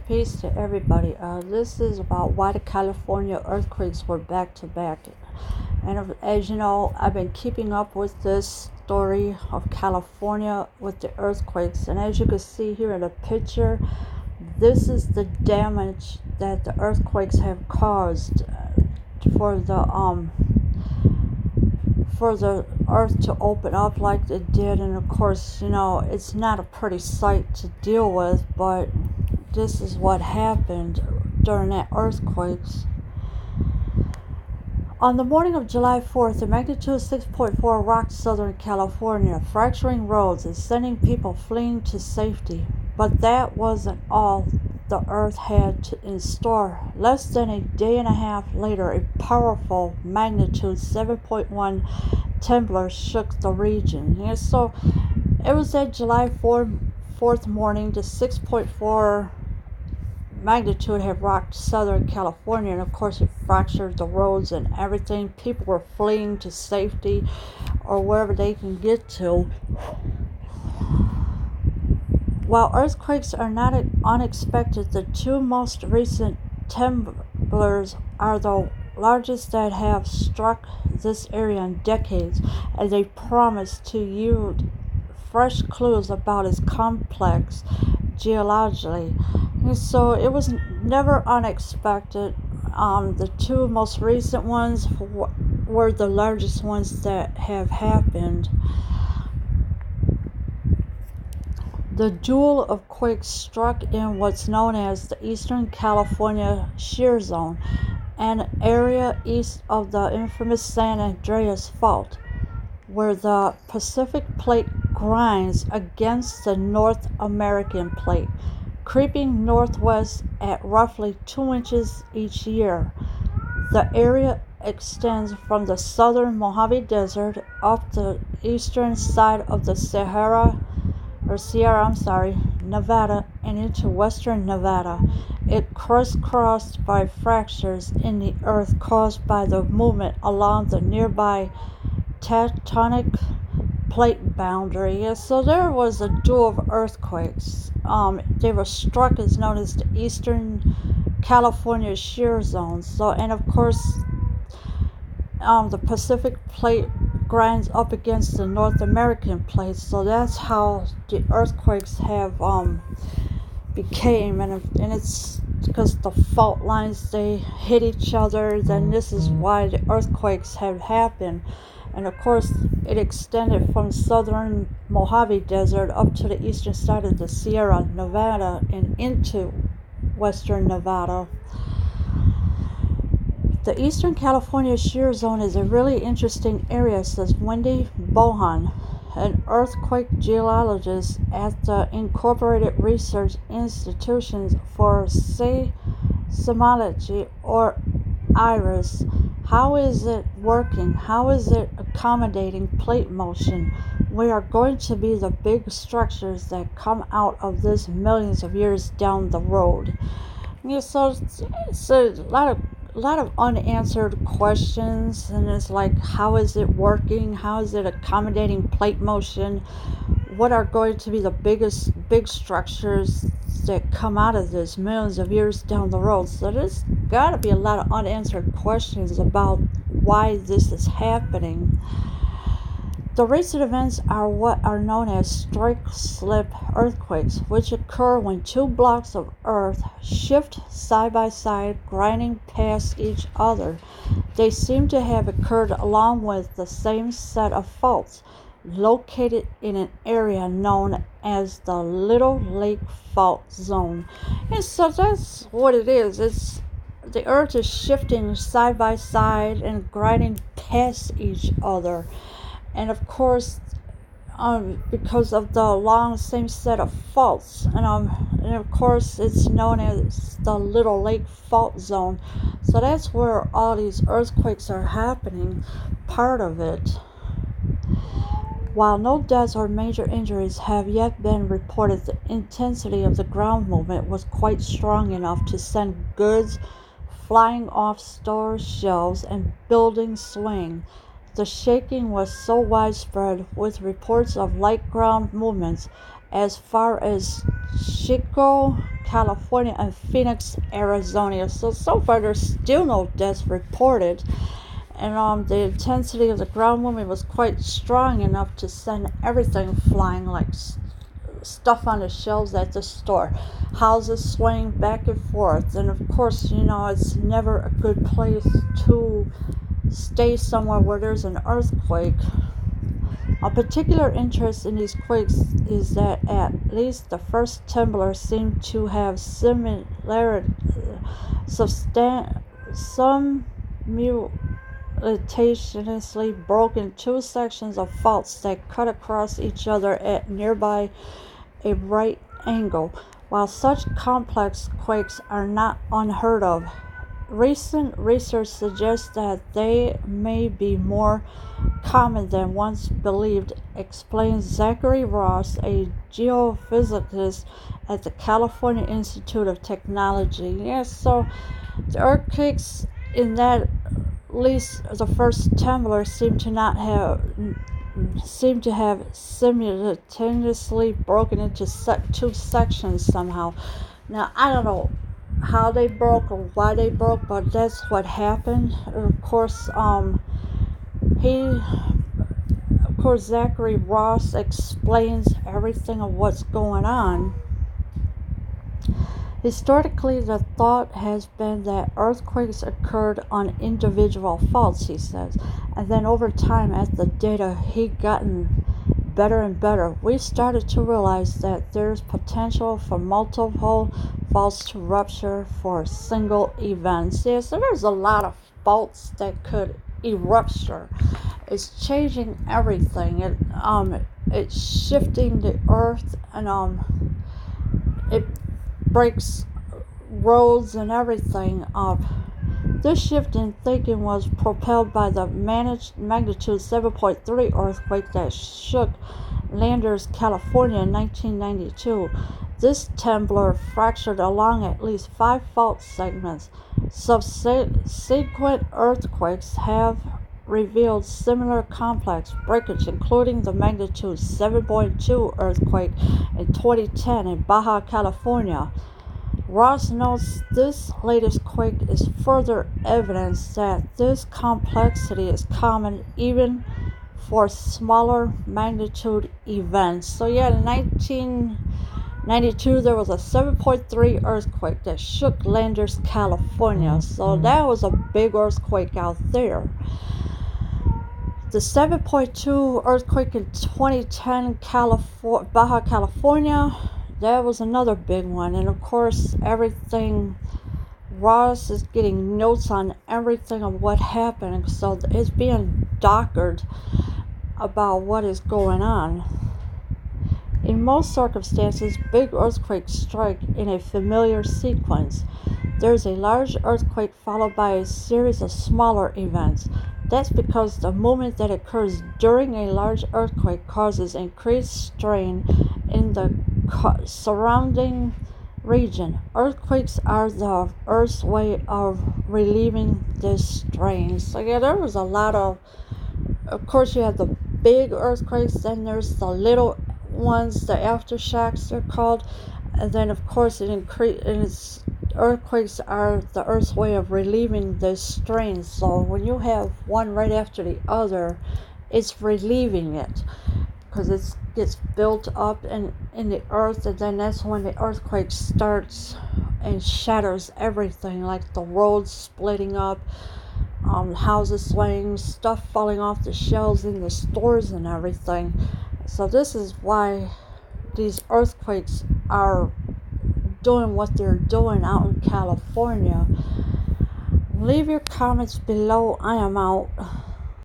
Peace to everybody. This is about why the California earthquakes were back to back. And as you know, I've been keeping up with this story of California with the earthquakes. And as you can see here in the picture, this is the damage that the earthquakes have caused for the earth to open up like it did. And of course, you know, it's not a pretty sight to deal with, but this is what happened during that earthquakes. On the morning of July 4th, a magnitude 6.4 rocked Southern California, fracturing roads and sending people fleeing to safety. But that wasn't all the Earth had in store. Less than a day and a half later, a powerful magnitude 7.1 tremor shook the region. And so it was that July 4th morning, the 6.4 magnitude had rocked Southern California, and of course it fractured the roads and everything. People were fleeing to safety or wherever they can get to. While earthquakes are not unexpected, the two most recent tremors are the largest that have struck this area in decades, and they promise to yield fresh clues about its complex geologically. And so it was never unexpected. The two most recent ones were the largest ones that have happened. The jewel of quakes struck in what's known as the Eastern California Shear Zone, an area east of the infamous San Andreas Fault, where the Pacific Plate grinds against the North American Plate, creeping northwest at roughly 2 inches each year. The area extends from the southern Mojave Desert up the eastern side of the Sierra, Nevada, and into western Nevada. It crisscrossed by fractures in the earth caused by the movement along the nearby tectonic plate boundary. Yeah, so there was a duel of earthquakes. They were struck as known as the Eastern California Shear Zone. So, and of course, the Pacific Plate grinds up against the North American Plate. So that's how the earthquakes have became, and it's because the fault lines, they hit each other. Then this is why the earthquakes have happened. And of course, it extended from southern Mojave Desert up to the eastern side of the Sierra Nevada and into western Nevada. The Eastern California Shear Zone is a really interesting area, says Wendy Bohan, an earthquake geologist at the Incorporated Research Institutions for Seismology, or IRIS. How is it working? How is it accommodating plate motion? We are going to be the big structures that come out of this millions of years down the road. Yeah, so it's a lot of unanswered questions, and it's like, how is it working? How is it accommodating plate motion? What are going to be the big structures that come out of this millions of years down the road? So there's got to be a lot of unanswered questions about why this is happening. The recent events are what are known as strike-slip earthquakes, which occur when two blocks of earth shift side by side, grinding past each other. They seem to have occurred along with the same set of faults, located in an area known as the Little Lake Fault Zone. And so that's what it is. It's the earth is shifting side by side and grinding past each other. And of course, because of the long same set of faults, and of course it's known as the Little Lake Fault Zone. So that's where all these earthquakes are happening, part of it. While no deaths or major injuries have yet been reported, the intensity of the ground movement was quite strong enough to send goods flying off store shelves and buildings swaying. The shaking was so widespread, with reports of light ground movements as far as Chico, California, and Phoenix, Arizona. So far, there's still no deaths reported. And the intensity of the ground movement was quite strong enough to send everything flying, like stuff on the shelves at the store, houses swaying back and forth. And of course, it's never a good place to stay somewhere where there's an earthquake. A particular interest in these quakes is that at least the first temblor seemed to have simultaneously broken two sections of faults that cut across each other at nearby a right angle. While such complex quakes are not unheard of, recent research suggests that they may be more common than once believed, explains Zachary Ross, a geophysicist at the California Institute of Technology. Yes, so the earthquakes in that, at least the first temblor, seem to have simultaneously broken into two sections somehow. Now, I don't know how they broke or why they broke, but that's what happened. Of course, Zachary Ross explains everything of what's going on. Historically, the thought has been that earthquakes occurred on individual faults, he says, and then over time, as the data had gotten better and better, we started to realize that there's potential for multiple faults to rupture for single events. Yeah, so there's a lot of faults that could erupture. It's changing everything. It's shifting the earth, and it breaks roads and everything up. This shift in thinking was propelled by the magnitude 7.3 earthquake that shook Landers, California in 1992. This temblor fractured along at least 5 fault segments. Subsequent earthquakes have revealed similar complex breakage, including the magnitude 7.2 earthquake in 2010 in Baja California. Ross notes this latest quake is further evidence that this complexity is common even for smaller magnitude events. So yeah, in 1992 there was a 7.3 earthquake that shook Landers, California. So that was a big earthquake out there. The 7.2 earthquake in 2010 Baja California, that was another big one. And of course, Ross is getting notes on everything of what happened, so it's being doctored about what is going on. In most circumstances, big earthquakes strike in a familiar sequence. There's a large earthquake followed by a series of smaller events. That's because the movement that occurs during a large earthquake causes increased strain in the surrounding region. Earthquakes are the Earth's way of relieving this strain. So yeah, there was a lot of course you have the big earthquakes, then there's the little ones, the aftershocks they're called, and then of course earthquakes are the Earth's way of relieving this strain. So when you have one right after the other, it's relieving it because it gets built up in the earth, and then that's when the earthquake starts and shatters everything, like the roads splitting up, houses swaying, stuff falling off the shelves in the stores and everything. So this is why these earthquakes are doing what they're doing out in California. Leave your comments below. I am out.